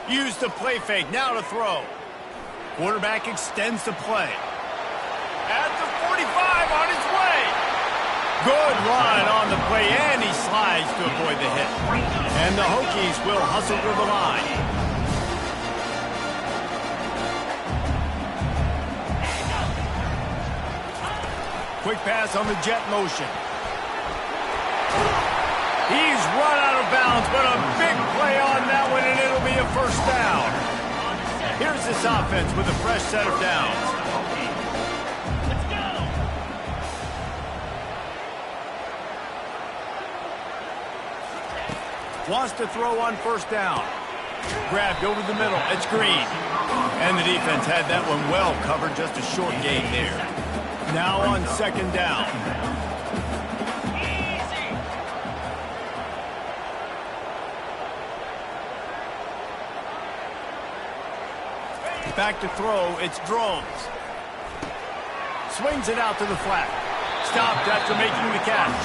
Use the play fake. Now to throw. Quarterback extends the play. At the 45 on his way. Good run on the play, and he slides to avoid the hit. And the Hokies will hustle to the line. Quick pass on the jet motion. He's run out of bounds, but a big play on that one, and it'll be a first down. Here's this offense with a fresh set of downs. Wants to throw on first down. Grabbed over the middle. It's Green. And the defense had that one well covered. Just a short gain there. Now on second down. Back to throw. It's Drones. Swings it out to the flat. Stopped after making the catch.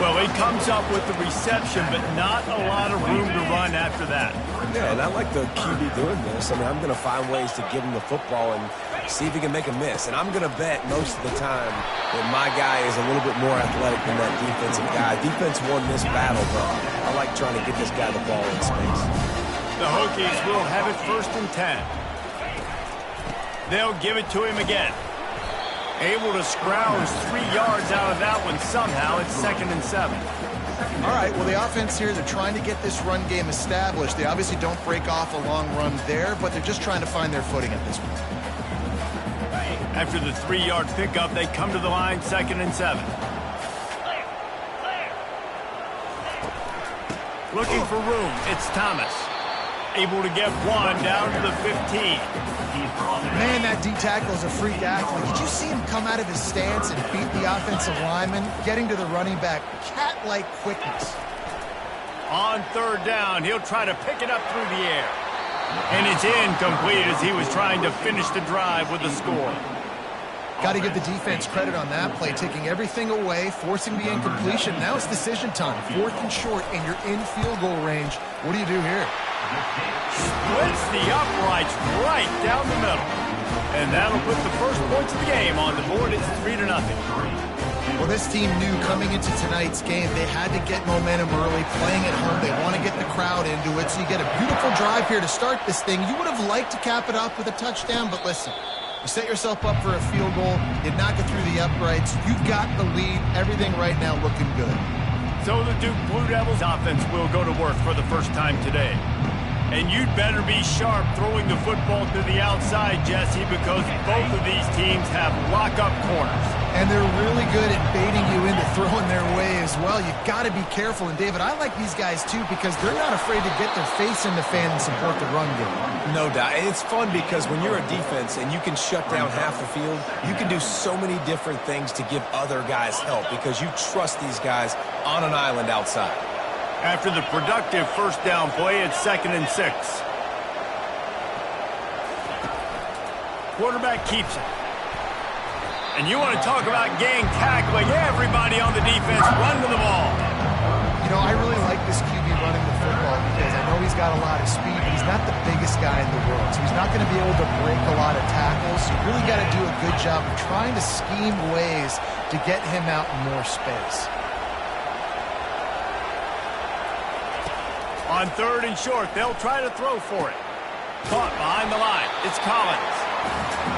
Well, he comes up with the reception, but not a lot of room to run after that. Yeah, and I like the QB doing this. I mean, I'm going to find ways to give him the football and see if he can make a miss. And I'm going to bet most of the time that my guy is a little bit more athletic than that defensive guy. Defense won this battle, but I like trying to get this guy the ball in space. The Hokies will have it 1st and 10. They'll give it to him again. Able to scrounge 3 yards out of that one somehow. It's 2nd and 7. All right, well, the offense here, they're trying to get this run game established. They obviously don't break off a long run there, but they're just trying to find their footing at this point. After the 3-yard pickup, they come to the line, 2nd and 7. Looking for room. It's Thomas. Able to get one down to the 15. Man, that D-tackle is a freak athlete. Did you see him come out of his stance and beat the offensive lineman, getting to the running back? Cat-like quickness. On 3rd down, he'll try to pick it up through the air. And it's incomplete as he was trying to finish the drive with the score. Got to give the defense credit on that play, taking everything away, forcing the incompletion. Now it's decision time. 4th and short, and you're in field goal range. What do you do here? Splits the uprights right down the middle. And that'll put the first points of the game on the board. It's 3-0. Well, this team knew coming into tonight's game they had to get momentum early, playing at home. They want to get the crowd into it, so you get a beautiful drive here to start this thing. You would have liked to cap it up with a touchdown, but listen, you set yourself up for a field goal, you knock it through the uprights, you've got the lead, everything right now looking good. So the Duke Blue Devils offense will go to work for the first time today. And you'd better be sharp throwing the football to the outside, Jesse, because both of these teams have lock-up corners. And they're really good at baiting you into throwing their way as well. You've got to be careful. And, David, I like these guys, too, because they're not afraid to get their face in the fan and support the run game. No doubt. And it's fun because when you're a defense and you can shut down half the field, you can do so many different things to give other guys help because you trust these guys on an island outside. After the productive first down play, it's 2nd and 6. Quarterback keeps it. And you want to talk about gang tackling. Everybody on the defense run to the ball. You know, I really like this QB running the football because I know he's got a lot of speed, but he's not the biggest guy in the world. So he's not going to be able to break a lot of tackles. So you really got to do a good job of trying to scheme ways to get him out in more space. On 3rd and short, they'll try to throw for it. Caught behind the line. It's Collins.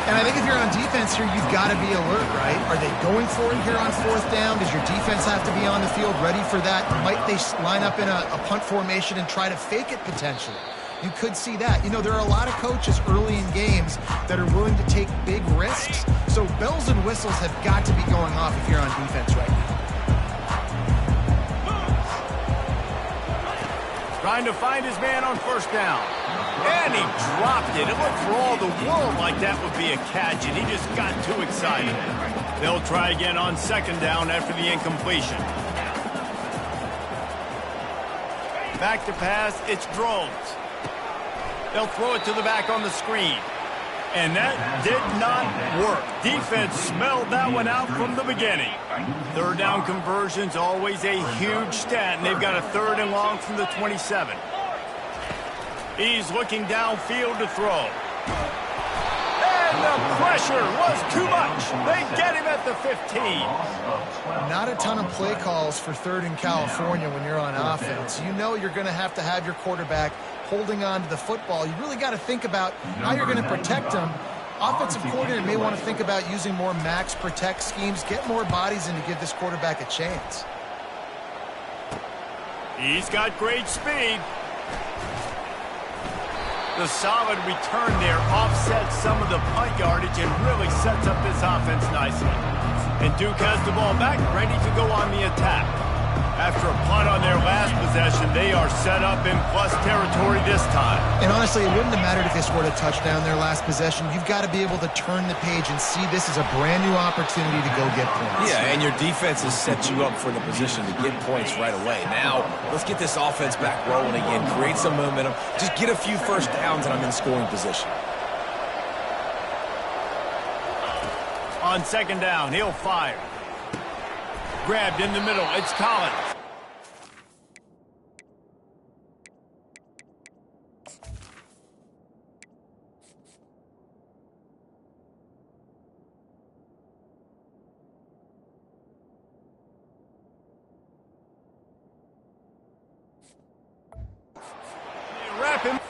And I think if you're on defense here, you've got to be alert, right? Are they going for it here on 4th down? Does your defense have to be on the field ready for that? Might they line up in a punt formation and try to fake it potentially? You could see that. You know, there are a lot of coaches early in games that are willing to take big risks. So bells and whistles have got to be going off if you're on defense right now. Trying to find his man on 1st down. And he dropped it. It looked for all the world like that would be a catch, and he just got too excited. They'll try again on 2nd down after the incompletion. Back to pass, it's Drones. They'll throw it to the back on the screen. And that did not work. Defense smelled that one out from the beginning. 3rd down conversion's always a huge stat, and they've got a 3rd and long from the 27. He's looking downfield to throw. And the pressure was too much. They get him at the 15. Not a ton of play calls for third in California when you're on offense. You know you're going to have your quarterback holding on to the football. You really got to think about how you're going to protect him. Offensive coordinator may want to think about using more max protect schemes, get more bodies in to give this quarterback a chance. He's got great speed. The solid return there offsets some of the punt yardage and really sets up this offense nicely. And Duke has the ball back, ready to go on the attack. After a punt on their last possession, they are set up in plus territory this time. And honestly, it wouldn't have mattered if they scored a touchdown their last possession. You've got to be able to turn the page and see this as a brand new opportunity to go get points. Yeah, and your defense has set you up for the position to get points right away. Now, let's get this offense back rolling again, create some momentum, just get a few first downs, and I'm in scoring position. On second down, he'll fire. Grabbed in the middle, it's Collins. They wrap him.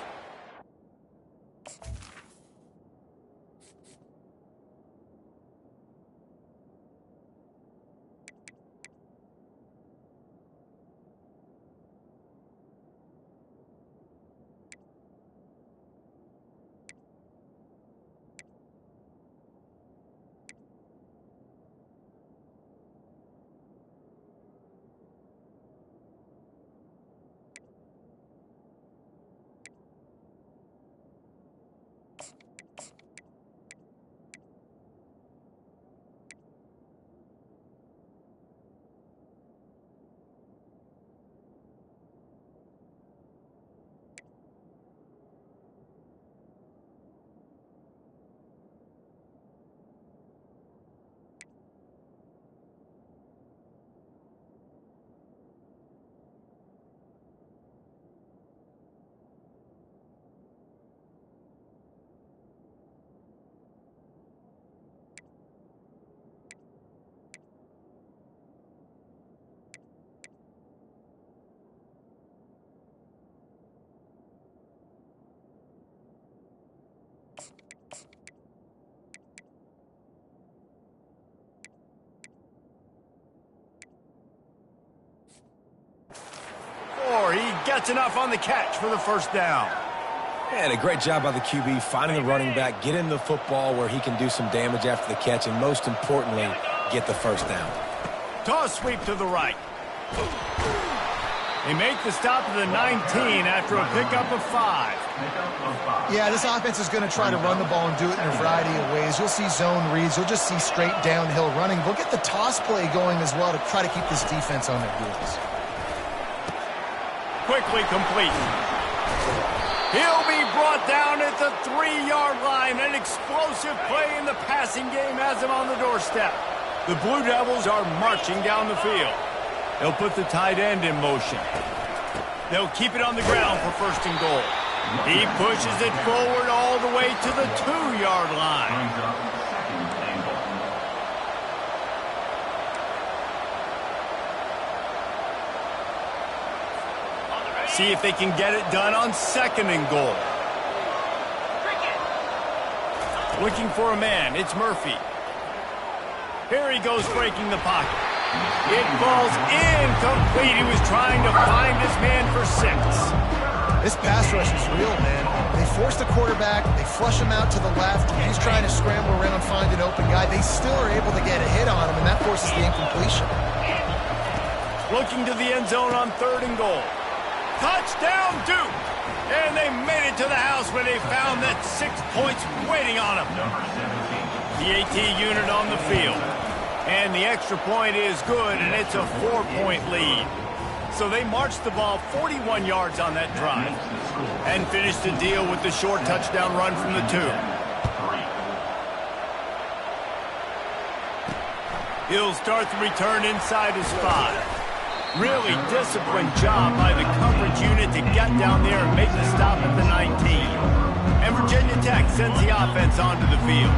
He gets enough on the catch for the first down. And a great job by the QB finding the running back, getting the football where he can do some damage after the catch, and most importantly, get the first down. Toss sweep to the right. They make the stop to the 19 after a pickup of 5. Yeah, this offense is going to try to run the ball and do it in a variety of ways. You'll see zone reads. You'll just see straight downhill running. They'll get the toss play going as well to try to keep this defense on their heels. Quickly complete. He'll be brought down at the 3-yard line. An explosive play in the passing game has him on the doorstep. The Blue Devils are marching down the field. They'll put the tight end in motion. They'll keep it on the ground for first and goal. He pushes it forward all the way to the 2-yard line. See if they can get it done on second and goal. Looking for a man, it's Murphy. Here he goes breaking the pocket. It falls incomplete. He was trying to find his man for 6. This pass rush is real, man. They force the quarterback, they flush him out to the left, and he's trying to scramble around, find an open guy. They still are able to get a hit on him, and that forces the incompletion. Looking to the end zone on third and goal. Touchdown, Duke! And they made it to the house where they found that 6 points waiting on them. The AT unit on the field. And the extra point is good, and it's a 4-point lead. So they marched the ball 41 yards on that drive and finished the deal with the short touchdown run from the 2. He'll start the return inside his 5. Really disciplined job by the coverage unit to get down there and make the stop at the 19. And Virginia Tech sends the offense onto the field.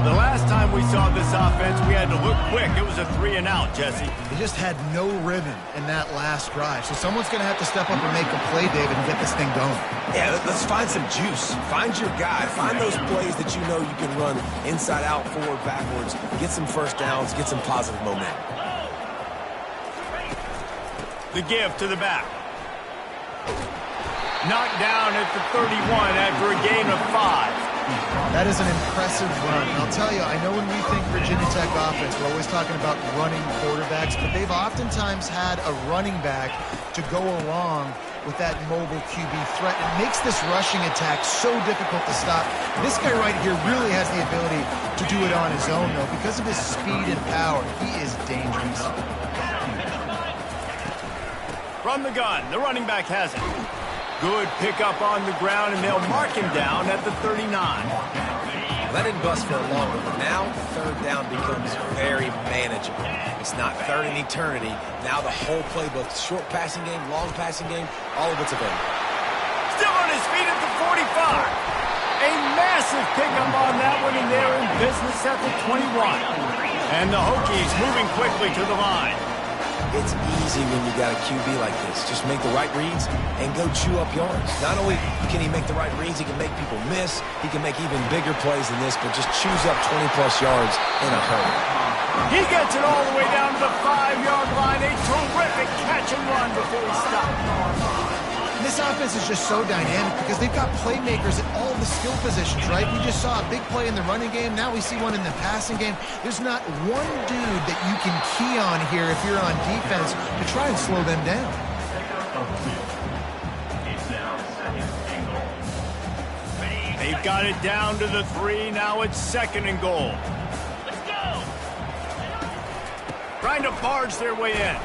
The last time we saw this offense, we had to look quick. It was a 3-and-out, Jesse. They just had no rhythm in that last drive. So someone's going to have to step up and make a play, David, and get this thing going. Yeah, let's find some juice. Find your guy. Find those plays that you know you can run inside out, forward, backwards. Get some first downs. Get some positive momentum. The give to the back. Knocked down at the 31 after a gain of 5. That is an impressive run. And I'll tell you, I know when we think Virginia Tech offense, we're always talking about running quarterbacks, but they've oftentimes had a running back to go along with that mobile QB threat. It makes this rushing attack so difficult to stop. This guy right here really has the ability to do it on his own, though. Because of his speed and power, he is dangerous. From the gun, the running back has it. Good pickup on the ground, and they'll mark him down at the 39. That didn't bust for a long one, but now third down becomes very manageable. It's not third in eternity. Now the whole playbook, short passing game, long passing game, all of it's available. Still on his feet at the 45. A massive pickup on that one, and they're in business at the 21. And the Hokies moving quickly to the line. It's easy when you got a QB like this. Just make the right reads and go chew up yards. Not only can he make the right reads, he can make people miss. He can make even bigger plays than this, but just chews up 20-plus yards in a hurry. He gets it all the way down to the 5-yard line. A terrific catch and run before he stopped. This offense is just so dynamic because they've got playmakers at all the skill positions, right? We just saw a big play in the running game. Now we see one in the passing game. There's not one dude that you can key on here if you're on defense to try and slow them down. They've got it down to the 3. Now it's 2nd and goal. Let's go! Trying to barge their way in.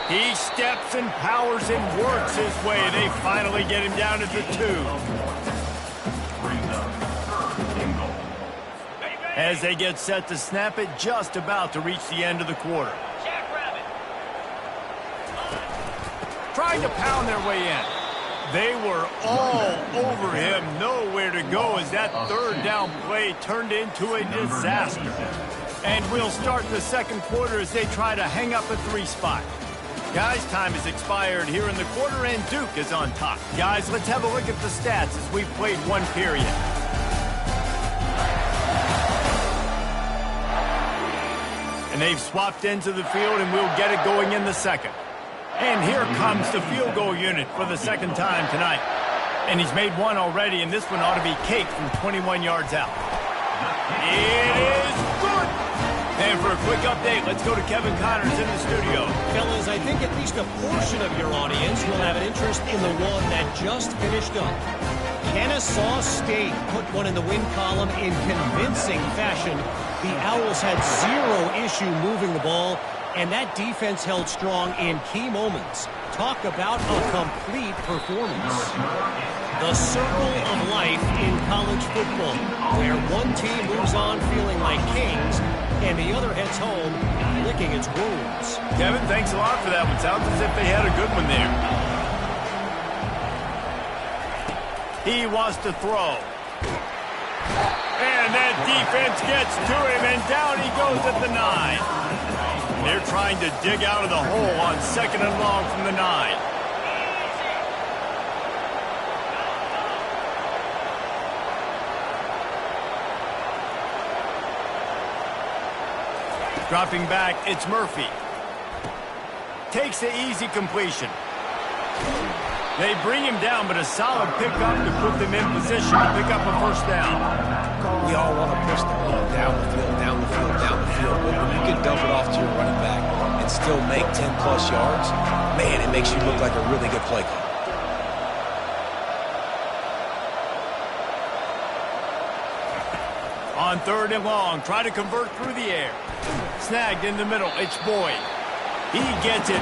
He steps and powers and works his way. They finally get him down at the 2. As they get set to snap it, just about to reach the end of the quarter. Trying to pound their way in. They were all over him. Nowhere to go as that third down play turned into a disaster. And we'll start the second quarter as they try to hang up a 3 spot. Guys, time has expired here in the quarter, and Duke is on top. Guys, let's have a look at the stats as we've played 1 period. And they've swapped into the field, and we'll get it going in the second. And here comes the field goal unit for the second time tonight. And he's made 1 already, and this one ought to be cake from 21 yards out. It is good! And for a quick update, let's go to Kevin Connors in the studio. Fellas, I think at least a portion of your audience will have an interest in the one that just finished up. Kennesaw State put one in the win column in convincing fashion. The Owls had 0 issue moving the ball, and that defense held strong in key moments. Talk about a complete performance. The circle of life in college football, where one team moves on feeling like kings, and the other heads home licking its wounds. Kevin, thanks a lot for that one. Sounds as if they had a good one there. He wants to throw. And that defense gets to him, and down he goes at the 9. They're trying to dig out of the hole on 2nd and long from the 9. Dropping back, it's Murphy. Takes the easy completion. They bring him down, but a solid pickup to put them in position to pick up a first down. We all want to push the ball down the field, down the field, down the field. But when you can dump it off to your running back and still make 10-plus yards, man, it makes you look like a really good play call. On 3rd and long, try to convert through the air. Snagged in the middle, it's Boyd. He gets it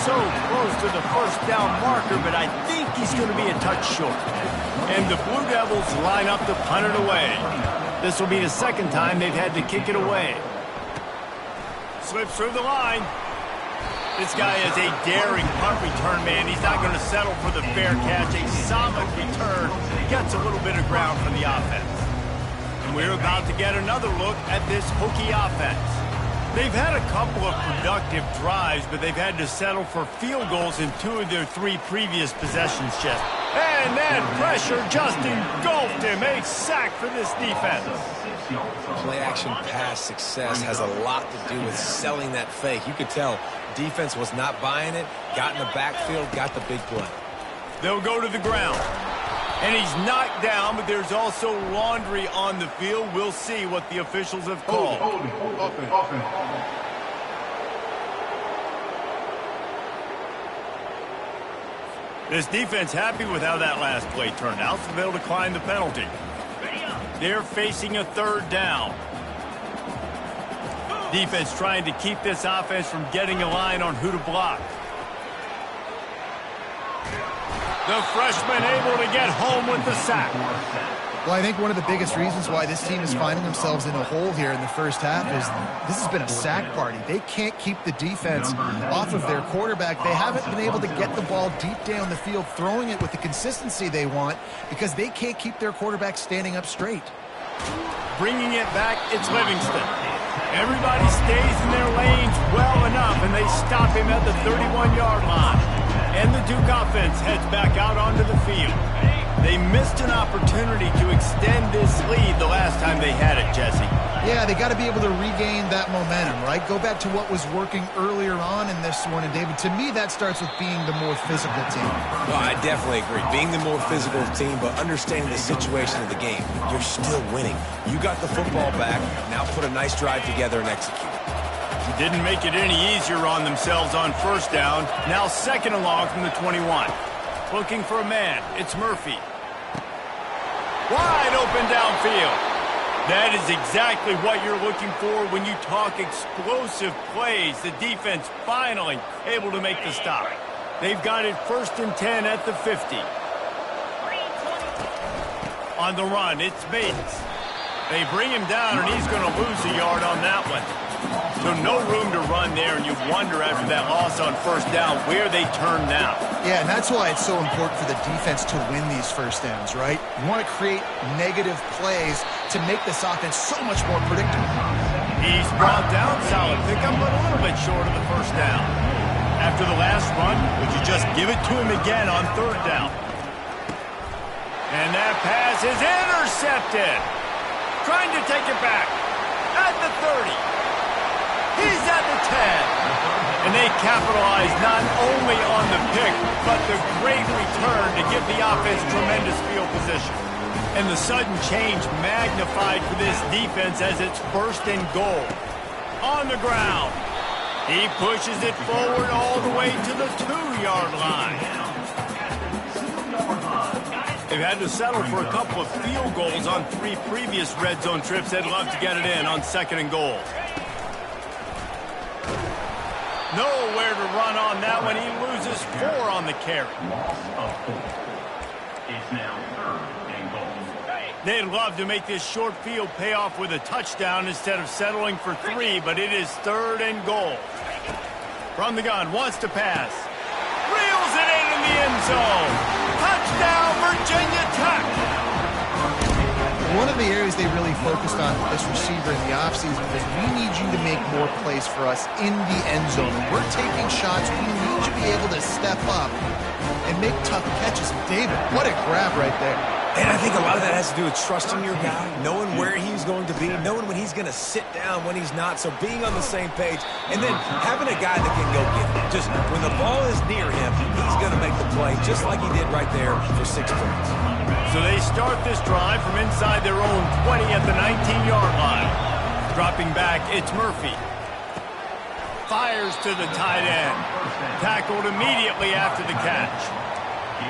so close to the first down marker, but I think he's going to be a touch short. And the Blue Devils line up to punt it away. This will be the second time they've had to kick it away. Slips through the line. This guy is a daring punt return man. He's not going to settle for the fair catch. A solid return gets a little bit of ground from the offense. And we're about to get another look at this Hokie offense. They've had a couple of productive drives, but they've had to settle for field goals in 2 of their 3 previous possessions, Jeff. And then pressure just engulfed him. A sack for this defense. Play-action pass success has a lot to do with selling that fake. You could tell defense was not buying it, got in the backfield, got the big play. They'll go to the ground. And he's knocked down, but there's also laundry on the field. We'll see what the officials have called. This defense happy with how that last play turned out, so they'll decline the penalty. They're facing a 3rd down. Defense trying to keep this offense from getting a line on who to block. The freshman able to get home with the sack. Well, I think one of the biggest reasons why this team is finding themselves in a hole here in the first half is this has been a sack party. They can't keep the defense off of their quarterback. They haven't been able to get the ball deep down the field, throwing it with the consistency they want because they can't keep their quarterback standing up straight. Bringing it back, it's Livingston. Everybody stays in their lanes well enough, and they stop him at the 31-yard line. And the Duke offense heads back out onto the field. They missed an opportunity to extend this lead the last time they had it, Jesse. Yeah, they got to be able to regain that momentum, right? Go back to what was working earlier on in this one. And, David, to me, that starts with being the more physical team. Well, I definitely agree. Being the more physical team, but understanding the situation of the game. You're still winning. You got the football back. Now put a nice drive together and execute. Didn't make it any easier on themselves on 1st down. Now 2nd and long from the 21. Looking for a man. It's Murphy. Wide open downfield. That is exactly what you're looking for when you talk explosive plays. The defense finally able to make the stop. They've got it 1st and 10 at the 50. On the run, it's Bates. They bring him down, and he's going to lose a yard on that one. So no room to run there, and you wonder after that loss on 1st down where they turn now. Yeah, and that's why it's so important for the defense to win these 1st downs, right? You want to create negative plays to make this offense so much more predictable. He's brought down, solid pickup, but a little bit short of the 1st down. After the last run, would you just give it to him again on 3rd down? And that pass is intercepted. Trying to take it back at the 30. He's at the 10. And they capitalize not only on the pick, but the great return to give the offense tremendous field position. And the sudden change magnified for this defense as it's 1st and goal. On the ground. He pushes it forward all the way to the 2-yard line. They've had to settle for a couple of field goals on 3 previous red zone trips. They'd love to get it in on 2nd and goal. Nowhere to run on that one. He loses 4 on the carry. They'd love to make this short field pay off with a touchdown instead of settling for 3, but it is 3rd and goal. From the gun, wants to pass. Reels it in the end zone. Touchdown, Virginia Tech. One of the areas they really focused on this receiver in the offseason was we need you to make more plays for us in the end zone. And we're taking shots. We need you to be able to step up and make tough catches. David, what a grab right there. And I think a lot of that has to do with trusting your guy, knowing where he's going to be, knowing when he's going to sit down, when he's not. So being on the same page, and then having a guy that can go get it. Just when the ball is near him, he's going to make the play, just like he did right there for 6 points. So they start this drive from inside their own 20 at the 19-yard line. Dropping back, it's Murphy. Fires to the tight end. Tackled immediately after the catch.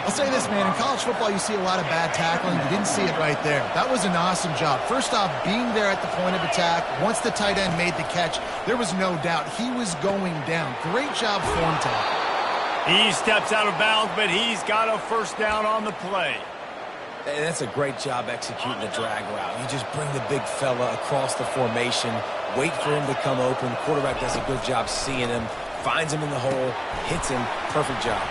I'll say this, man. In college football, you see a lot of bad tackling. You didn't see it right there. That was an awesome job. First off, being there at the point of attack. Once the tight end made the catch, there was no doubt he was going down. Great job form tackle. He steps out of bounds, but he's got a 1st down on the play. And that's a great job executing the drag route. You just bring the big fella across the formation, wait for him to come open. Quarterback does a good job seeing him, finds him in the hole, hits him. Perfect job.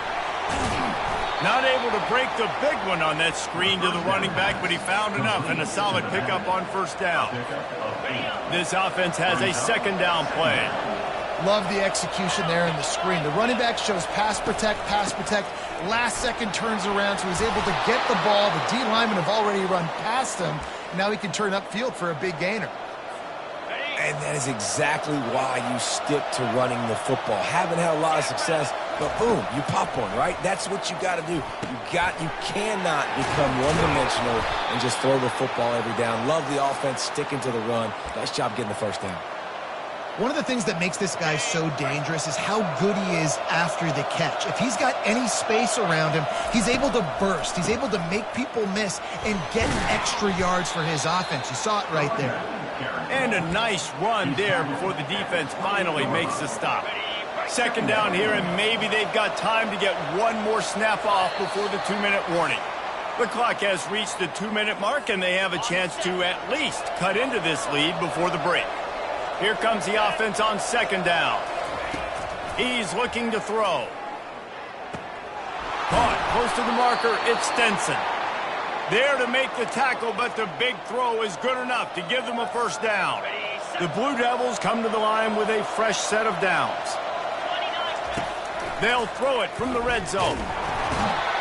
Not able to break the big one on that screen to the running back, but he found enough and a solid pickup on first down. This offense has a second down play. Love the execution there in the screen. The running back shows pass protect, last second turns around, so he's able to get the ball. The D linemen have already run past him. Now he can turn upfield for a big gainer. And that is exactly why you stick to running the football. Haven't had a lot of success, but boom, you pop one, right? That's what you got to do. You cannot become one-dimensional and just throw the football every down. Love the offense sticking to the run. Nice job getting the first down. One of the things that makes this guy so dangerous is how good he is after the catch. If he's got any space around him, he's able to burst. He's able to make people miss and get extra yards for his offense. You saw it right there. And a nice run there before the defense finally makes the stop. Second down here, and maybe they've got time to get one more snap off before the 2-minute warning. The clock has reached the 2-minute mark, and they have a chance to at least cut into this lead before the break. Here comes the offense on second down. He's looking to throw. Caught close to the marker, it's Stenson. There to make the tackle, but the big throw is good enough to give them a first down. The Blue Devils come to the line with a fresh set of downs. They'll throw it from the red zone.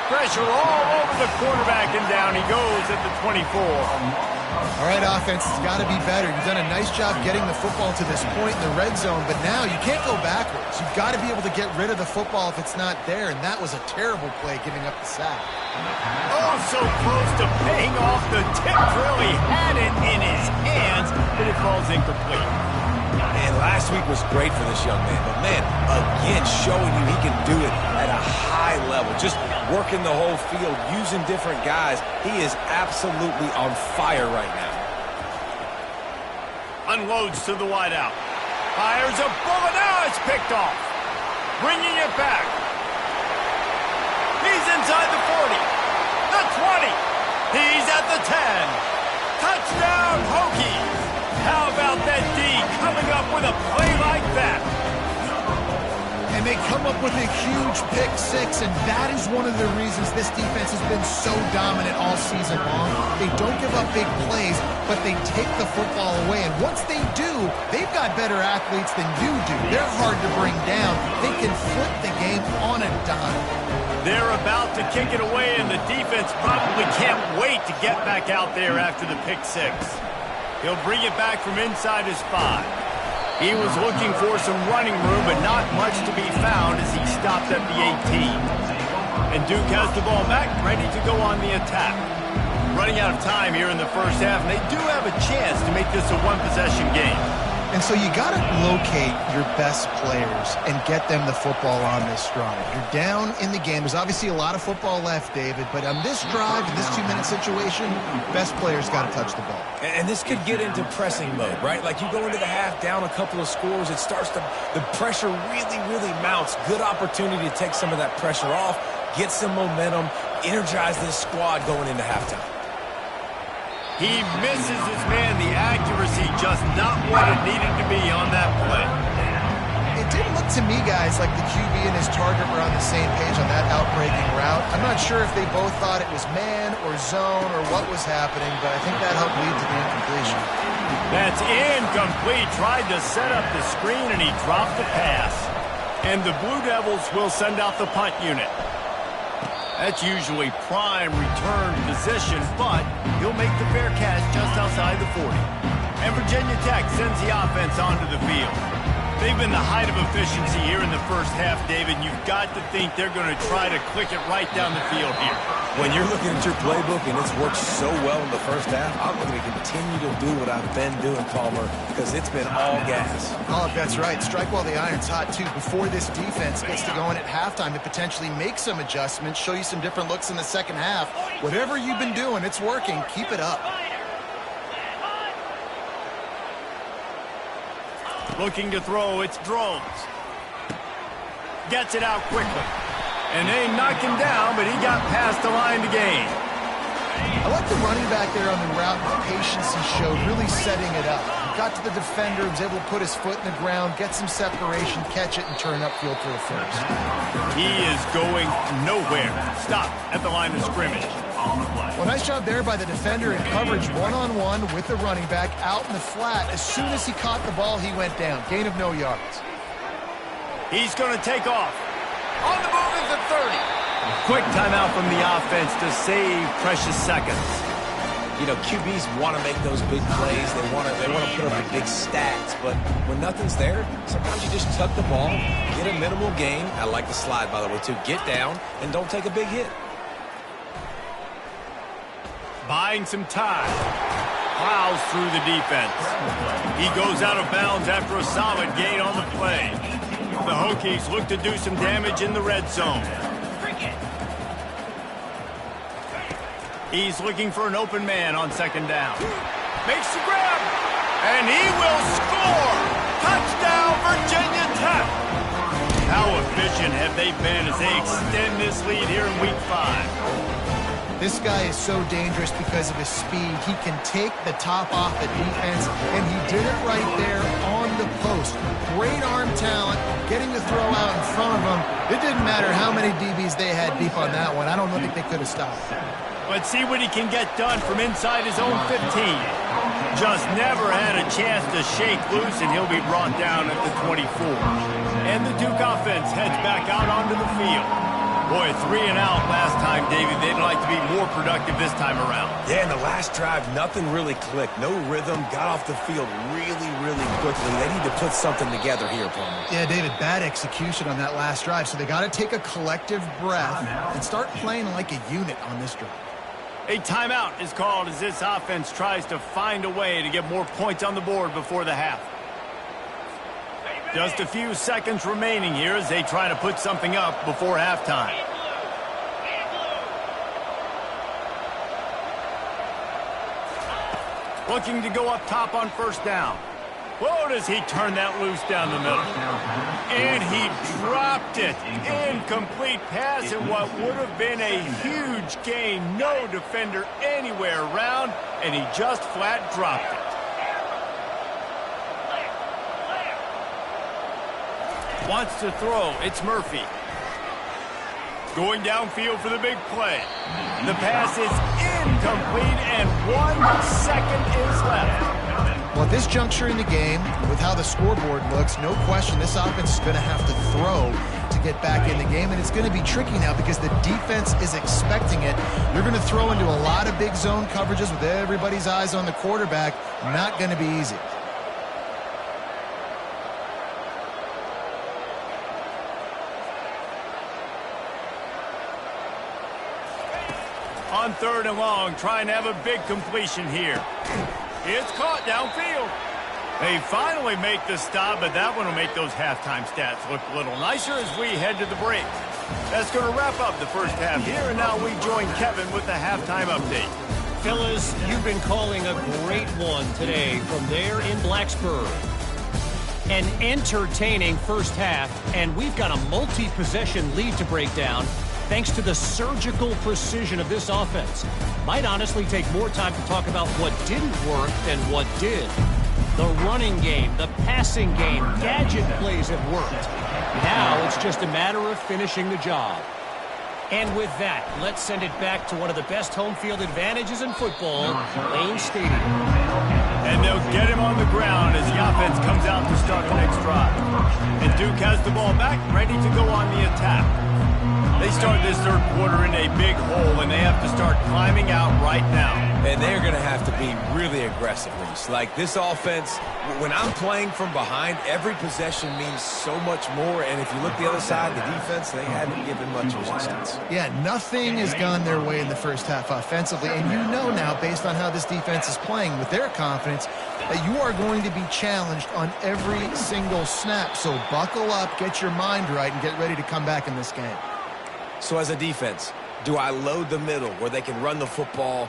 Pressure all over the quarterback, and down he goes at the 24. All right, offense, it's got to be better. You've done a nice job getting the football to this point in the red zone, but now you can't go backwards. You've got to be able to get rid of the football if it's not there, and that was a terrible play giving up the sack. Oh, so close to paying off the tip drill. He had it in his hands, but it falls incomplete. And last week was great for this young man, but man, again, showing you he can do it at a high level. Just working the whole field, using different guys. He is absolutely on fire right now. Unloads to the wideout. Fires a bullet. Now it's picked off. Bringing it back. He's inside the 40. The 20. He's at the 10. Touchdown, Hokies. How about that D coming up with a play like that? And they come up with a huge pick six, and that is one of the reasons this defense has been so dominant all season long. They don't give up big plays, but they take the football away. And once they do, they've got better athletes than you do. They're hard to bring down. They can flip the game on a dime. They're about to kick it away, and the defense probably can't wait to get back out there after the pick six. He'll bring it back from inside his 5. He was looking for some running room, but not much to be found as he stopped at the 18. And Duke has the ball back, ready to go on the attack. Running out of time here in the first half, and they do have a chance to make this a one-possession game. And so you got to locate your best players and get them the football on this drive. You're down in the game. There's obviously a lot of football left, David, but on this drive, in this 2-minute situation, best players got to touch the ball. And this could get into pressing mode, right? Like you go into the half down a couple of scores, it starts to, the pressure really mounts. Good opportunity to take some of that pressure off, get some momentum, energize this squad going into halftime. He misses his man. The accuracy just not what it needed to be on that play. It didn't look to me, guys, like the QB and his target were on the same page on that outbreaking route. I'm not sure if they both thought it was man or zone or what was happening, but I think that helped lead to the incompletion. That's incomplete. Tried to set up the screen, and he dropped the pass. And the Blue Devils will send out the punt unit. That's usually prime return position, but he'll make the fair catch just outside the 40. And Virginia Tech sends the offense onto the field. They've been the height of efficiency here in the first half, David. You've got to think they're going to try to click it right down the field here. When you're looking at your playbook and it's worked so well in the first half, I'm going to continue to do what I've been doing, Palmer, because it's been all gas. Oh, that's right. Strike while the iron's hot, too. Before this defense gets to going at halftime to potentially make some adjustments, show you some different looks in the second half. Whatever you've been doing, it's working. Keep it up. Looking to throw, it's Drones. Gets it out quickly. And they knock him down, but he got past the line to gain. I like the running back there on the route and the patience he showed, really setting it up. got to the defender, was able to put his foot in the ground, get some separation, catch it, and turn upfield for the first. He is going nowhere. Stop at the line of scrimmage. Well, nice job there by the defender in coverage one-on-one with the running back out in the flat. As soon as he caught the ball, he went down. Gain of no yards. He's going to take off. On the move is the 30. Quick timeout from the offense to save precious seconds. You know, QBs want to make those big plays. They want to put up the big stats. But when nothing's there, sometimes you just tuck the ball, get a minimal gain. I like the slide, by the way, too. Get down and don't take a big hit. Buying some time. Plows through the defense. He goes out of bounds after a solid gain on the play. The Hokies look to do some damage in the red zone. He's looking for an open man on second down. Makes the grab. And he will score. Touchdown, Virginia Tech. How efficient have they been as they extend this lead here in Week 5? This guy is so dangerous because of his speed. He can take the top off the defense, and he did it right there on the post. Great arm talent, getting the throw out in front of him. It didn't matter how many DBs they had deep on that one. I don't think they could have stopped. Let's see what he can get done from inside his own 15. Just never had a chance to shake loose, and he'll be brought down at the 24. And the Duke offense heads back out onto the field. Boy, 3 and out last time, David. They'd like to be more productive this time around. Yeah, in the last drive, nothing really clicked. No rhythm. Got off the field really, really quickly. They need to put something together here, Palmer. Yeah, David, bad execution on that last drive. So they got to take a collective breath and start playing like a unit on this drive. A timeout is called as this offense tries to find a way to get more points on the board before the half. Just a few seconds remaining here as they try to put something up before halftime. Looking to go up top on first down. Whoa, does he turn that loose down the middle. And he dropped it. Incomplete pass in what would have been a huge gain. No defender anywhere around, and he just flat dropped it. Wants to throw. It's Murphy. Going downfield for the big play. The pass is incomplete, and 1 second is left. Well, at this juncture in the game, with how the scoreboard looks, no question this offense is going to have to throw to get back in the game, and it's going to be tricky now because the defense is expecting it. You're going to throw into a lot of big zone coverages with everybody's eyes on the quarterback. Not going to be easy. On 3rd and long, trying to have a big completion here. It's caught downfield. They finally make the stop, but that one will make those halftime stats look a little nicer as we head to the break. That's going to wrap up the first half here, and now we join Kevin with the halftime update. Fellas, you've been calling a great one today from there in Blacksburg. An entertaining first half, and we've got a multi-possession lead to break down thanks to the surgical precision of this offense. Might honestly take more time to talk about what didn't work than what did. The running game, the passing game, gadget plays have worked. Now it's just a matter of finishing the job. And with that, let's send it back to one of the best home field advantages in football, Lane Stadium. And they'll get him on the ground as the offense comes out to start the next drive. And Duke has the ball back, ready to go on the attack. They start this third quarter in a big hole, and they have to start climbing out right now. And they're going to have to be really aggressive, Reese. Like, this offense, when I'm playing from behind, every possession means so much more. And if you look the other side, the defense, they haven't given much resistance. Yeah, nothing has gone their way in the first half offensively. And you know now, based on how this defense is playing with their confidence, that you are going to be challenged on every single snap. So buckle up, get your mind right, and get ready to come back in this game. So as a defense, do I load the middle where they can run the football,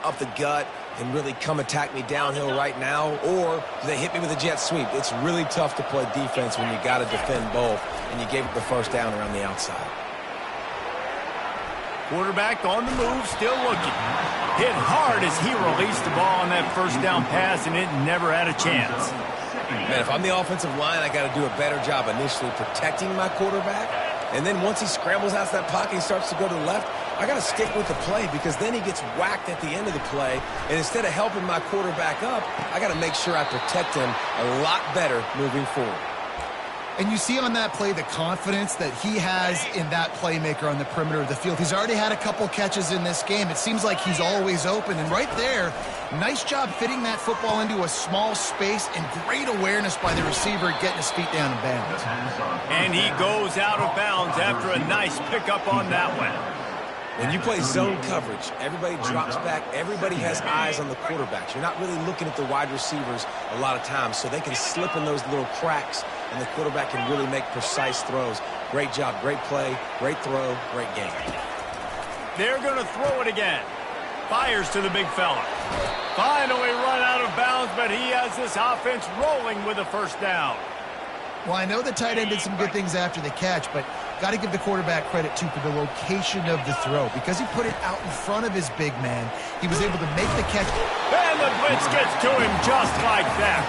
up the gut and really come attack me downhill right now? Or do they hit me with a jet sweep? It's really tough to play defense when you got to defend both, and you gave up the first down around the outside. Quarterback on the move, still looking. Hit hard as he released the ball on that first down pass, and it never had a chance. Man, if I'm the offensive line, I got to do a better job initially protecting my quarterback. And then once he scrambles out of that pocket and starts to go to the left, I got to stick with the play because then he gets whacked at the end of the play. And instead of helping my quarterback up, I got to make sure I protect him a lot better moving forward. And you see on that play the confidence that he has in that playmaker on the perimeter of the field. He's already had a couple catches in this game. It seems like he's always open. And right there, nice job fitting that football into a small space and great awareness by the receiver getting his feet down in bounds. And he goes out of bounds after a nice pickup on that one. When you play zone coverage, everybody drops back. Everybody has eyes on the quarterbacks. You're not really looking at the wide receivers a lot of times, so they can slip in those little cracks, and the quarterback can really make precise throws. Great job, great play, great throw, great game. They're going to throw it again. Fires to the big fella. Finally run out of bounds, but he has this offense rolling with a first down. Well, I know the tight end did some good things after the catch, but got to give the quarterback credit, too, for the location of the throw. Because he put it out in front of his big man, he was able to make the catch. And the blitz gets to him just like that.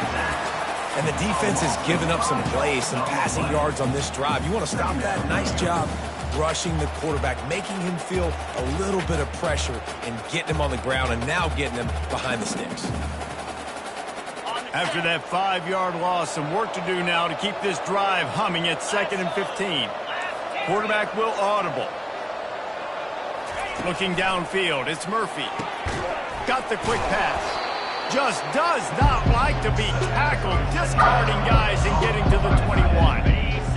And the defense has given up some plays, some passing yards on this drive. You want to stop that? Nice job rushing the quarterback, making him feel a little bit of pressure and getting him on the ground and now getting him behind the sticks. After that 5-yard loss, some work to do now to keep this drive humming at 2nd and 15. Quarterback will audible. Looking downfield, it's Murphy. Got the quick pass. Just does not like to be tackled, discarding guys and getting to the 21.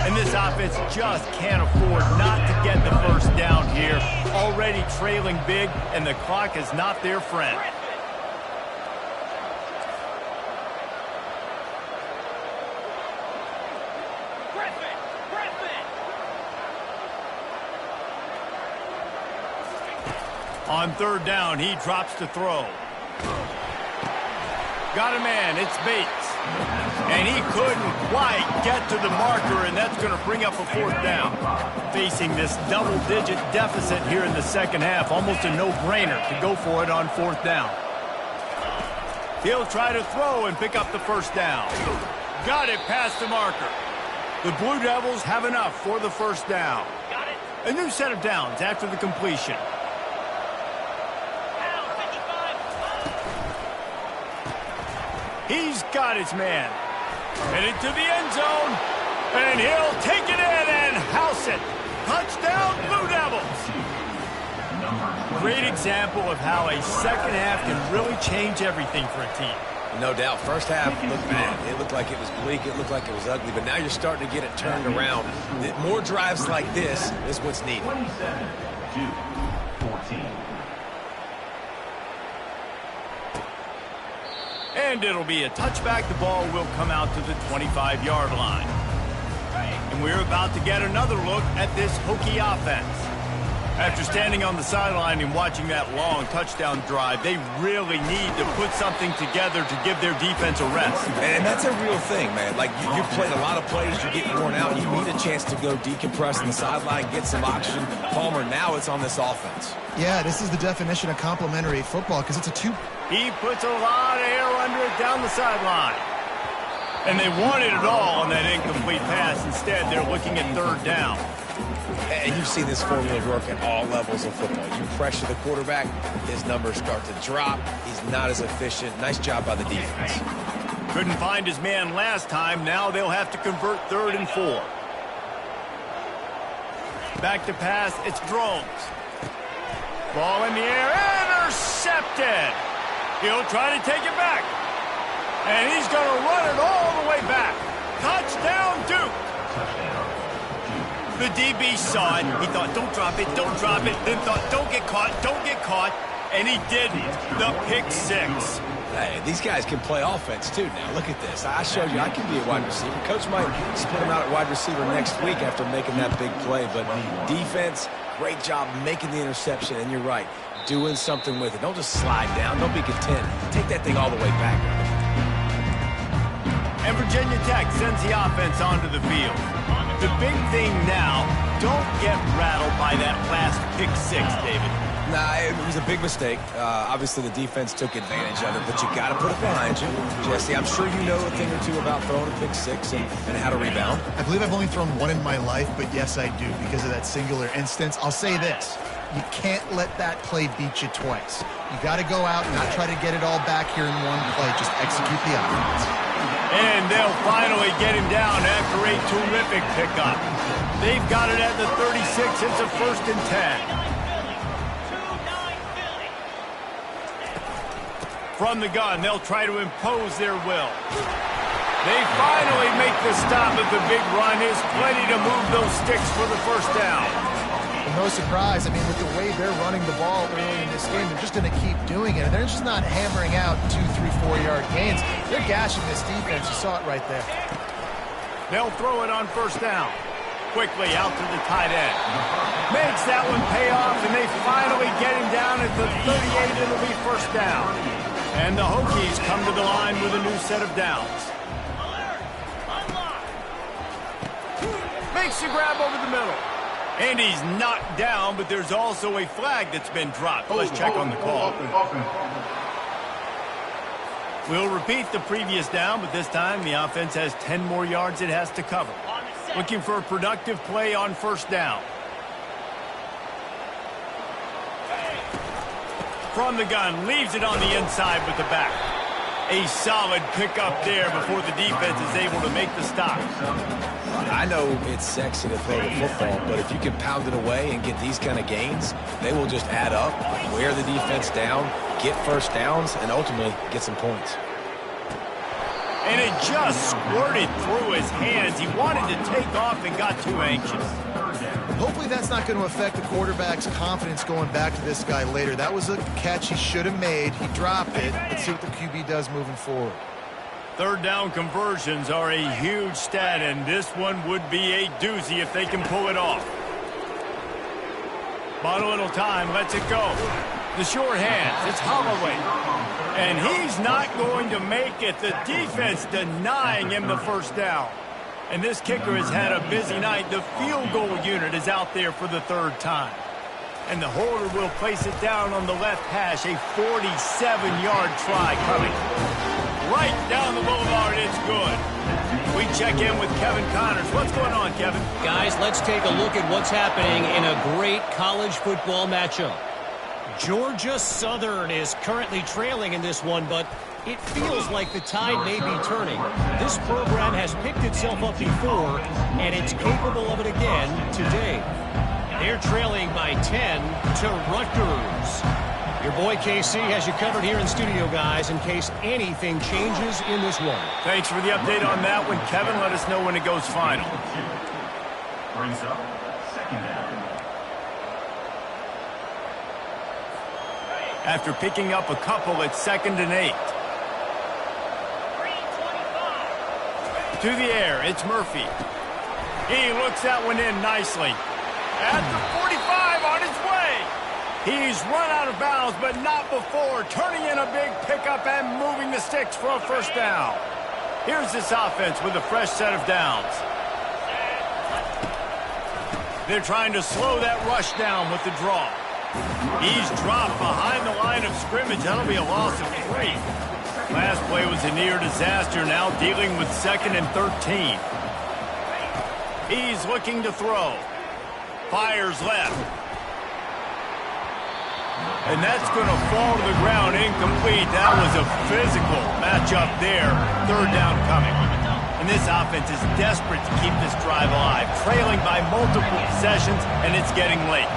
And this offense just can't afford not to get the first down here. Already trailing big, and the clock is not their friend. On 3rd down, he drops to throw. Got a man, it's Bates. And he couldn't quite get to the marker, and that's going to bring up a 4th down. Facing this double-digit deficit here in the second half, almost a no-brainer to go for it on 4th down. He'll try to throw and pick up the first down. Got it past the marker. The Blue Devils have enough for the first down. A new set of downs after the completion. He's got his man. Headed to the end zone. And he'll take it in and house it. Touchdown, Blue Devils. Great example of how a second half can really change everything for a team. No doubt. First half looked bad. It looked like it was bleak. It looked like it was ugly. But now you're starting to get it turned around. More drives like this is what's needed. 27-14. And it'll be a touchback. The ball will come out to the 25-yard line. And we're about to get another look at this Hokie offense. After standing on the sideline and watching that long touchdown drive, they really need to put something together to give their defense a rest. And that's a real thing, man. Like, you've played a lot of plays, you get worn out, you need a chance to go decompress on the sideline, get some oxygen. Palmer, now it's on this offense. Yeah, this is the definition of complementary football because it's a two. He puts a lot of air under it down the sideline. And they wanted it all on that incomplete pass. Instead, they're looking at 3rd down. And you see this formula work at all levels of football. You pressure the quarterback, his numbers start to drop. He's not as efficient. Nice job by the defense. Couldn't find his man last time. Now they'll have to convert 3rd and 4. Back to pass. It's Drones. Ball in the air. Intercepted. He'll try to take it back. And he's going to run it all the way back. Touchdown, Duke. The DB saw it. He thought, don't drop it, don't drop it. Then thought, don't get caught, don't get caught. And he didn't. The pick 6. Hey, these guys can play offense, too, now. Look at this. I showed you I can be a wide receiver. Coach might split him out at wide receiver next week after making that big play. But defense, great job making the interception. And you're right, doing something with it. Don't just slide down. Don't be content. Take that thing all the way back. And Virginia Tech sends the offense onto the field. The big thing now, don't get rattled by that last pick six, David. Nah, it was a big mistake. Obviously, the defense took advantage of it, but you got to put it behind you. Jesse, I'm sure you know a thing or two about throwing a pick six and how to rebound. I believe I've only thrown one in my life, but yes, I do because of that singular instance. I'll say this. You can't let that play beat you twice. You got to go out and not try to get it all back here in one play. Just execute the offense. And they'll finally get him down after a terrific pickup. They've got it at the 36. It's a 1st and 10. From the gun, they'll try to impose their will. They finally make the stop, but the big run is plenty to move those sticks for the 1st down. No surprise. I mean, with the way they're running the ball early in this game, they're just going to keep doing it. And they're just not hammering out 2, 3, 4-yard gains. They're gashing this defense. You saw it right there. They'll throw it on 1st down. Quickly out to the tight end. Makes that one pay off, and they finally get him down at the 38. It'll be 1st down. And the Hokies come to the line with a new set of downs. Makes the grab over the middle. And he's knocked down, but there's also a flag that's been dropped. Let's check on the call. We'll repeat the previous down, but this time the offense has 10 more yards it has to cover. Looking for a productive play on 1st down. From the gun, leaves it on the inside with the back. A solid pickup there before the defense is able to make the stop. I know it's sexy to throw the football, but if you can pound it away and get these kind of gains, they will just add up, wear the defense down, get 1st downs, and ultimately get some points. And it just squirted through his hands. He wanted to take off and got too anxious. Hopefully that's not going to affect the quarterback's confidence going back to this guy later. That was a catch he should have made. He dropped it. Let's see what the QB does moving forward. 3rd down conversions are a huge stat, and this one would be a doozy if they can pull it off. But a little time, lets it go. The short hands, it's Holloway. And he's not going to make it. The defense denying him the 1st down. And this kicker has had a busy night. The field goal unit is out there for the 3rd time. And the holder will place it down on the left hash. A 47-yard try coming. Right down the boulevard, it's good. We check in with Kevin Connors. What's going on, Kevin? Guys, let's take a look at what's happening in a great college football matchup. Georgia Southern is currently trailing in this one, but it feels like the tide may be turning. This program has picked itself up before, and it's capable of it again today. They're trailing by 10 to Rutgers. Your boy KC has you covered here in studio, guys, in case anything changes in this one. Thanks for the update on that one, Kevin. Let us know when it goes final. Brings up 2nd down. After picking up a couple, it's 2nd and 8. To the air, it's Murphy. He looks that one in nicely. At the 45 on his way. He's run out of bounds, but not before. Turning in a big pickup and moving the sticks for a 1st down. Here's this offense with a fresh set of downs. They're trying to slow that rush down with the draw. He's dropped behind the line of scrimmage. That'll be a loss of 3. Last play was a near disaster. Now dealing with 2nd and 13. He's looking to throw. Fires left. And that's going to fall to the ground incomplete. That was a physical matchup there. 3rd down coming. And this offense is desperate to keep this drive alive. Trailing by multiple possessions, and it's getting late.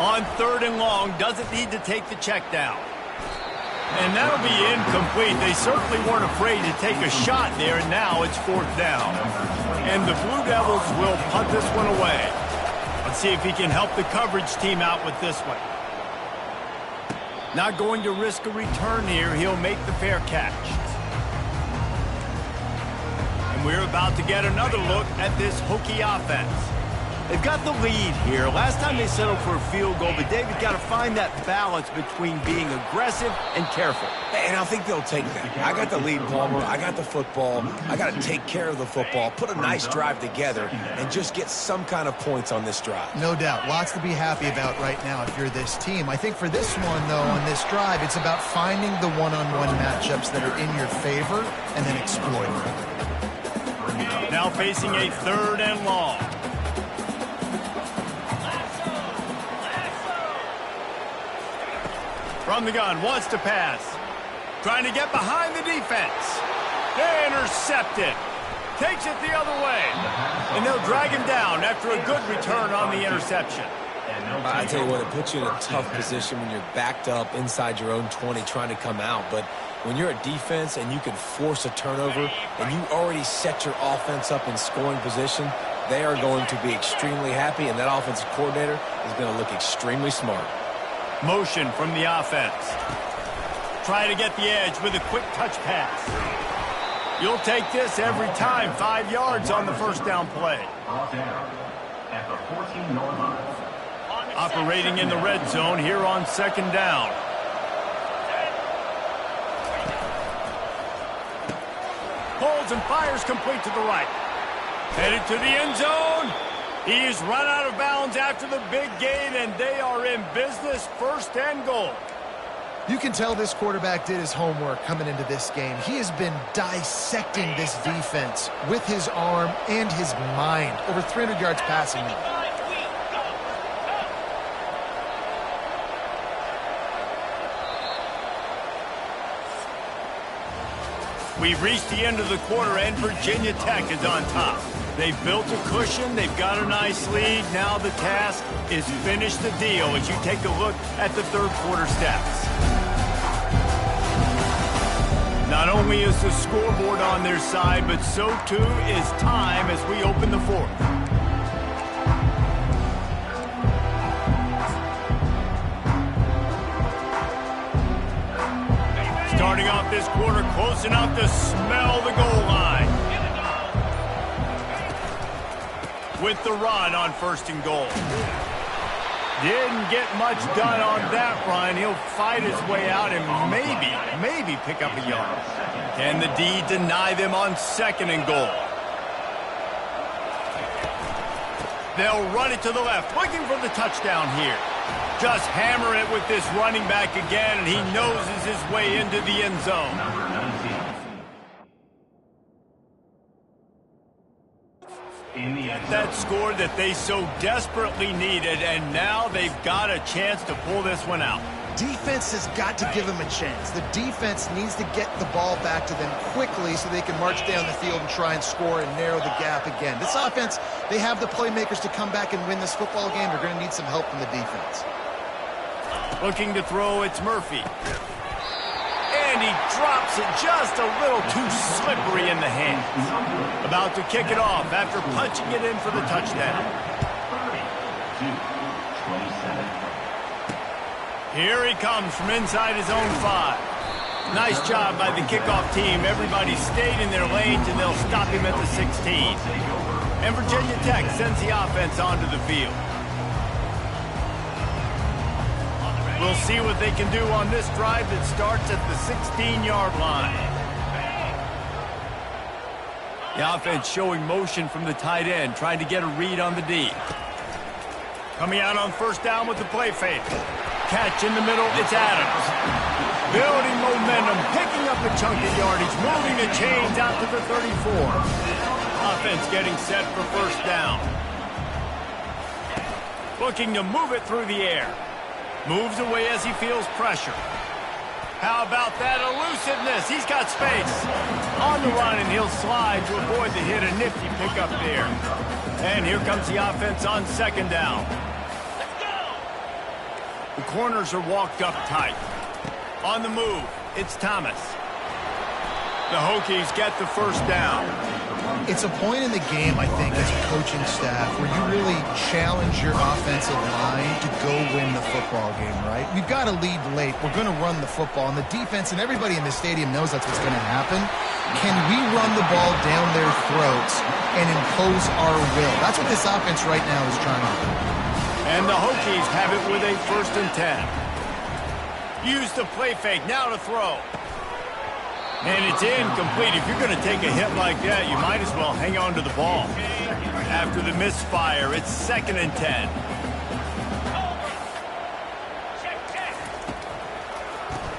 On 3rd and long, doesn't need to take the check down. And that'll be incomplete. They certainly weren't afraid to take a shot there, and now it's 4th down. And the Blue Devils will punt this one away. Let's see if he can help the coverage team out with this one. Not going to risk a return here. He'll make the fair catch. And we're about to get another look at this Hokie offense. They've got the lead here. Last time they settled for a field goal, but David got to find that balance between being aggressive and careful. And I think they'll take that. I got the lead, Palmer. I got the football. I got to take care of the football, put a nice drive together, and just get some kind of points on this drive. No doubt. Lots to be happy about right now if you're this team. I think for this one, though, on this drive, it's about finding the one-on-one matchups that are in your favor and then exploiting them. Now facing a 3rd and long. From the gun, wants to pass. Trying to get behind the defense. Intercepted. Takes it the other way. And they'll drag him down after a good return on the interception. I tell you what, it puts you in a tough position when you're backed up inside your own 20 trying to come out. But when you're a defense and you can force a turnover and you already set your offense up in scoring position, they are going to be extremely happy, and that offensive coordinator is going to look extremely smart. Motion from the offense. Try to get the edge with a quick touch pass. You'll take this every time. 5 yards on the first down play. At the 14-yard line. Operating in the red zone here on 2nd down. Holds and fires complete to the right. Headed to the end zone. He's run out of bounds after the big gain, and they are in business. 1st and goal. You can tell this quarterback did his homework coming into this game. He has been dissecting this defense with his arm and his mind. Over 300 yards passing now. We've reached the end of the quarter, and Virginia Tech is on top. They've built a cushion. They've got a nice lead. Now the task is finish the deal as you take a look at the 3rd quarter stats. Not only is the scoreboard on their side, but so too is time as we open the 4th. Starting off this quarter close enough to smell the goal line. With the run on 1st and goal. Didn't get much done on that run. He'll fight his way out and maybe pick up a yard. Can the D deny them on 2nd and goal? They'll run it to the left, looking for the touchdown here. Just hammer it with this running back again, and he noses his way into the end zone. That score that they so desperately needed, and now they've got a chance to pull this one out. Defense has got to give them a chance. The defense needs to get the ball back to them quickly so they can march down the field and try and score and narrow the gap again. This offense, they have the playmakers to come back and win this football game. They're going to need some help from the defense. Looking to throw, it's Murphy. And he drops it just a little too slippery in the hands. About to kick it off after punching it in for the touchdown. 32-27. Here he comes from inside his own 5. Nice job by the kickoff team. Everybody stayed in their lanes, and they'll stop him at the 16. And Virginia Tech sends the offense onto the field. We'll see what they can do on this drive that starts at the 16-yard line. The offense showing motion from the tight end, trying to get a read on the D. Coming out on 1st down with the play fake. Catch in the middle, it's Adams. Building momentum, picking up a chunk of yardage, moving the chains out to the 34. Offense getting set for 1st down. Looking to move it through the air. Moves away as he feels pressure. How about that elusiveness? He's got space. On the run, and he'll slide to avoid the hit. A nifty pickup there. And here comes the offense on 2nd down. The corners are walked up tight. On the move, it's Thomas. The Hokies get the 1st down. It's a point in the game, I think, as a coaching staff where you really challenge your offensive line to go win the football game, right? We've got to lead late. We're going to run the football. And the defense and everybody in the stadium knows that's what's going to happen. Can we run the ball down their throats and impose our will? That's what this offense right now is trying to do. And the Hokies have it with a 1st and 10. Use the play fake. Now to throw. And it's incomplete. If you're going to take a hit like that, you might as well hang on to the ball. After the misfire, it's 2nd and 10.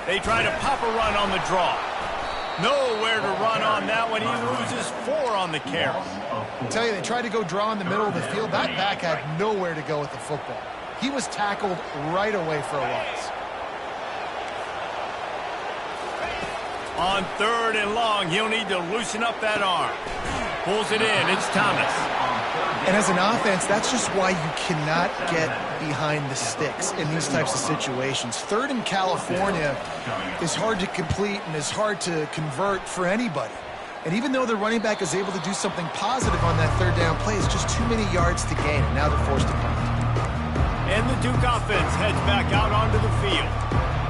They try to pop a run on the draw. Nowhere to run on that one. He loses 4 on the carry. I tell you, they tried to go draw in the middle of the field. That back had nowhere to go with the football. He was tackled right away for a loss. On 3rd and long, he'll need to loosen up that arm. Pulls it in. It's Thomas. And as an offense, that's just why you cannot get behind the sticks in these types of situations. 3rd in California is hard to complete and is hard to convert for anybody. And even though the running back is able to do something positive on that 3rd down play, it's just too many yards to gain, and now they're forced to punt. And the Duke offense heads back out onto the field.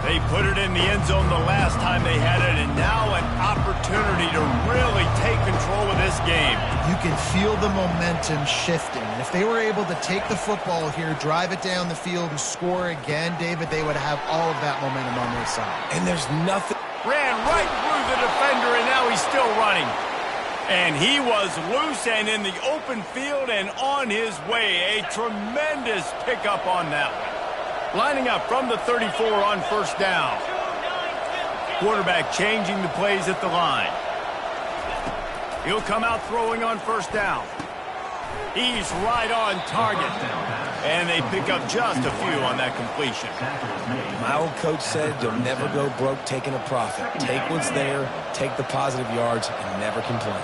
They put it in the end zone the last time they had it, and now an opportunity to really take control of this game. You can feel the momentum shifting. And if they were able to take the football here, drive it down the field, and score again, David, they would have all of that momentum on their side. And there's nothing. Ran right through the defender, and now he's still running. And he was loose and in the open field and on his way. A tremendous pickup on that one. Lining up from the 34 on 1st down. Quarterback changing the plays at the line. He'll come out throwing on 1st down. He's right on target. And they pick up just a few on that completion. My old coach said you'll never go broke taking a profit. Take what's there, take the positive yards, and never complain.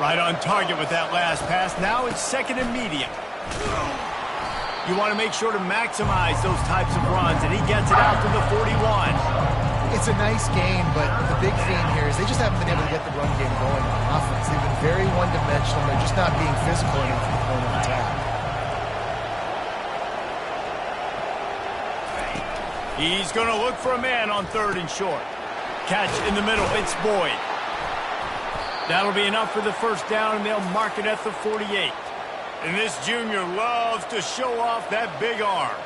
Right on target with that last pass. Now it's 2nd and medium. You want to make sure to maximize those types of runs, and he gets it out to the 41. It's a nice game, but the big theme here is they just haven't been able to get the run game going on offense. They've been very one-dimensional. They're just not being physical enough at the point of attack. He's going to look for a man on 3rd and short. Catch in the middle. It's Boyd. That'll be enough for the 1st down, and they'll mark it at the 48. And this junior loves to show off that big arm.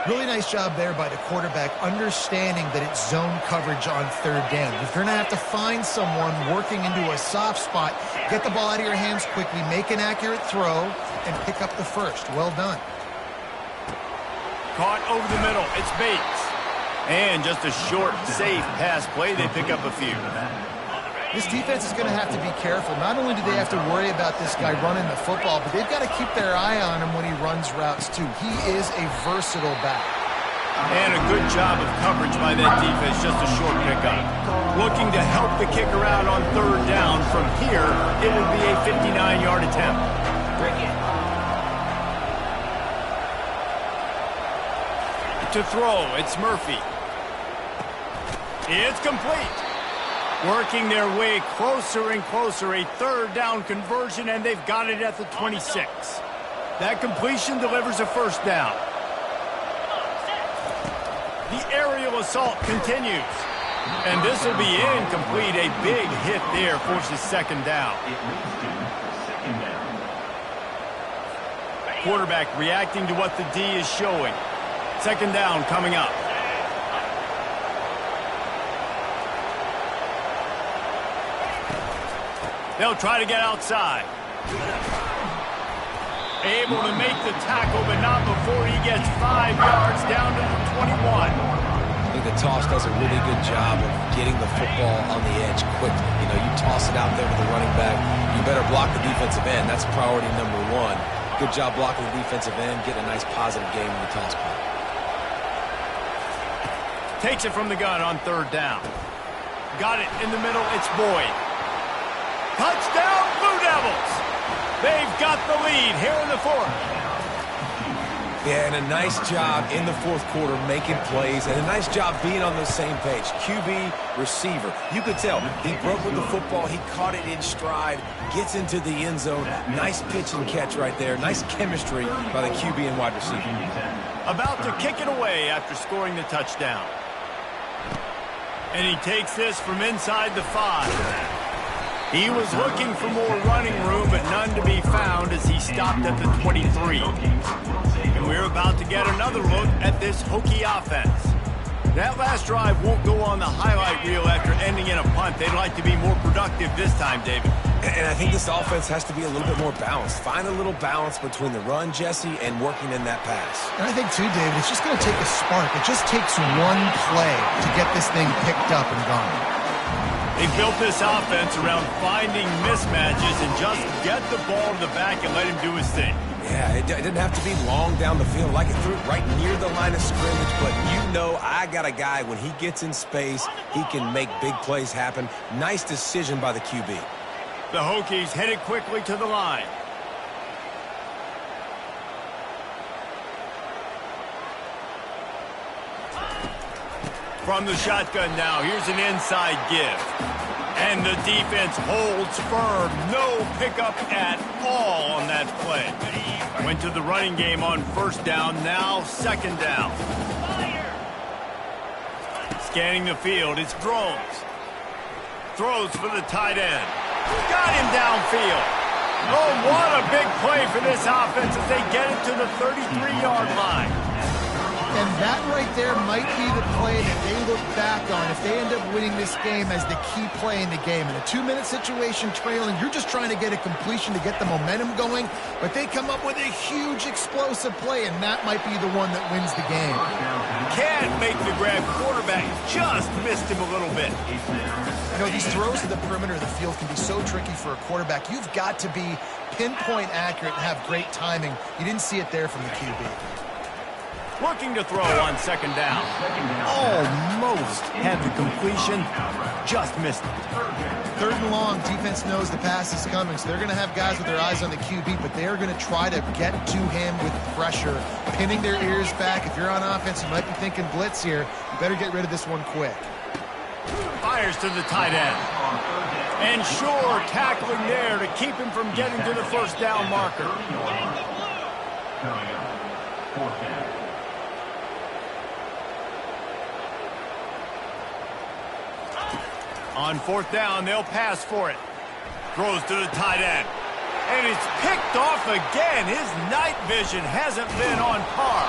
Really nice job there by the quarterback, understanding that it's zone coverage on 3rd down. You're going to have to find someone working into a soft spot, get the ball out of your hands quickly, make an accurate throw, and pick up the 1st. Well done. Caught over the middle. It's Bates. And just a short, safe pass play. They pick up a few. This defense is going to have to be careful. Not only do they have to worry about this guy running the football, but they've got to keep their eye on him when he runs routes, too. He is a versatile back. And a good job of coverage by that defense. Just a short pickup. Looking to help the kicker out on 3rd down. From here, it will be a 59-yard attempt. To throw, it's Murphy. It's complete. Working their way closer and closer. A 3rd down conversion, and they've got it at the 26. That completion delivers a 1st down. The aerial assault continues. And this will be incomplete. A big hit there forces 2nd down. Quarterback reacting to what the D is showing. 2nd down coming up. They'll try to get outside. Able to make the tackle, but not before he gets 5 yards down to the 21. I think the toss does a really good job of getting the football on the edge quickly. You know, you toss it out there to the running back. You better block the defensive end. That's priority number 1. Good job blocking the defensive end, getting a nice positive game in the toss play. Takes it from the gun on 3rd down. Got it in the middle. It's Boyd. Touchdown, Blue Devils! They've got the lead here in the 4th. Yeah, and a nice job in the fourth quarter making plays, and a nice job being on the same page. QB, receiver. You could tell he broke with the football. He caught it in stride, gets into the end zone. Nice pitch and catch right there. Nice chemistry by the QB and wide receiver. About to kick it away after scoring the touchdown. And he takes this from inside the 5. He was looking for more running room, but none to be found as he stopped at the 23. And we're about to get another look at this Hokie offense. That last drive won't go on the highlight reel after ending in a punt. They'd like to be more productive this time, David. And I think this offense has to be a little bit more balanced. Find a little balance between the run, Jesse, and working in that pass. And I think, too, David, it's just going to take a spark. It just takes one play to get this thing picked up and gone. They built this offense around finding mismatches and just get the ball to the back and let him do his thing. Yeah, it didn't have to be long down the field. Like it threw it right near the line of scrimmage, but you know I got a guy, when he gets in space, he can make big plays happen. Nice decision by the QB. The Hokies headed quickly to the line. From the shotgun now, here's an inside give. And the defense holds firm. No pickup at all on that play. Went to the running game on first down, now second down. Scanning the field, it's Drones. Throws for the tight end. Got him downfield. Oh, what a big play for this offense as they get it to the 33-yard line. And that right there might be the play that they look back on if they end up winning this game as the key play in the game. In a 2-minute situation trailing, you're just trying to get a completion to get the momentum going, but they come up with a huge explosive play, and that might be the one that wins the game. Can't make the grab. Quarterback just missed him a little bit. You know, these throws to the perimeter of the field can be so tricky for a quarterback. You've got to be pinpoint accurate and have great timing. You didn't see it there from the QB. Looking to throw on second down. Almost had the completion, just missed it. Third and long, defense knows the pass is coming, so they're going to have guys with their eyes on the QB, but they're going to try to get to him with pressure, pinning their ears back. If you're on offense, you might be thinking blitz here. You better get rid of this one quick. Fires to the tight end. And Shore tackling there to keep him from getting to the first down marker. On fourth down, they'll pass for it. Throws to the tight end. And it's picked off again. His night vision hasn't been on par.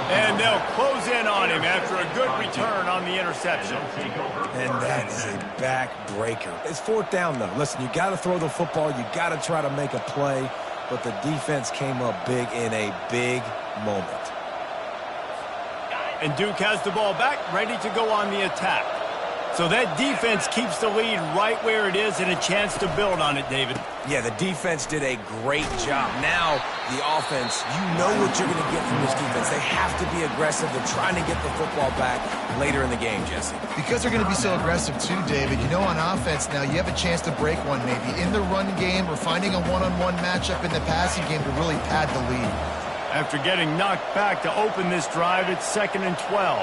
And they'll close in on him after a good return on the interception. And that is a backbreaker. It's fourth down, though. Listen, you got to throw the football. You got to try to make a play. But the defense came up big in a big moment. And Duke has the ball back, ready to go on the attack. So that defense keeps the lead right where it is and a chance to build on it, David. Yeah, the defense did a great job. Now, the offense, you know what you're going to get from this defense. They have to be aggressive. They're trying to get the football back later in the game, Jesse. Because they're going to be so aggressive too, David, you know on offense now you have a chance to break one maybe in the run game or finding a one-on-one matchup in the passing game to really pad the lead. After getting knocked back to open this drive, it's 2nd and 12.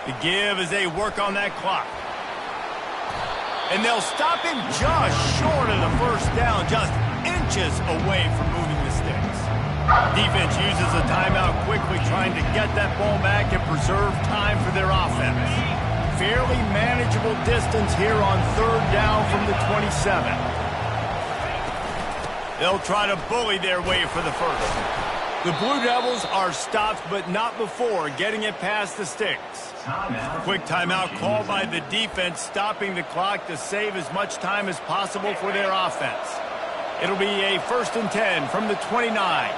The give as they work on that clock. And they'll stop him just short of the first down, just inches away from moving the sticks. Defense uses a timeout quickly, trying to get that ball back and preserve time for their offense. Fairly manageable distance here on third down from the 27. They'll try to bully their way for the first. The Blue Devils are stopped, but not before getting it past the sticks. Quick timeout called by the defense, stopping the clock to save as much time as possible for their offense. It'll be a 1st and 10 from the 29.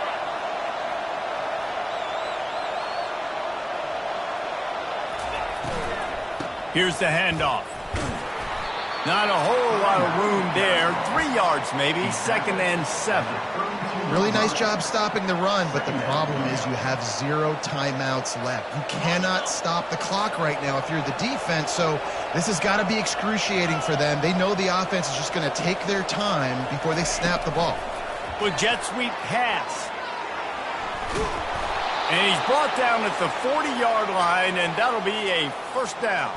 Here's the handoff. Not a whole lot of room there. 3 yards maybe, 2nd and 7. Really nice job stopping the run, but the problem is you have 0 timeouts left. You cannot stop the clock right now if you're the defense, so this has got to be excruciating for them. They know the offense is just going to take their time before they snap the ball. With jet sweep pass. And he's brought down at the 40-yard line, and that'll be a first down.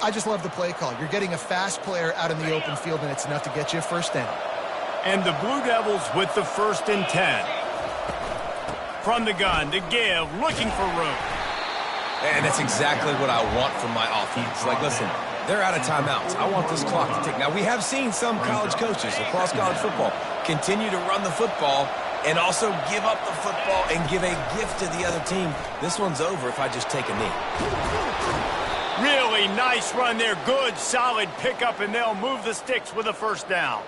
I just love the play call. You're getting a fast player out in the open field, and it's enough to get you a first down. And the Blue Devils with the 1st and 10. From the gun to give, looking for room. And that's exactly what I want from my offense. Like, listen, they're out of timeouts. I want this clock to tick. Now, we have seen some college coaches across college football continue to run the football and also give up the football and give a gift to the other team. This one's over if I just take a knee. Really nice run there. Good, solid pickup, and they'll move the sticks with a first down.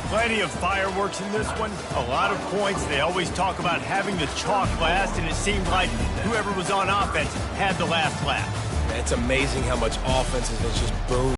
Plenty of fireworks in this one. A lot of points. They always talk about having the chalk last, and it seemed like whoever was on offense had the last laugh. It's amazing how much offense has been just boom.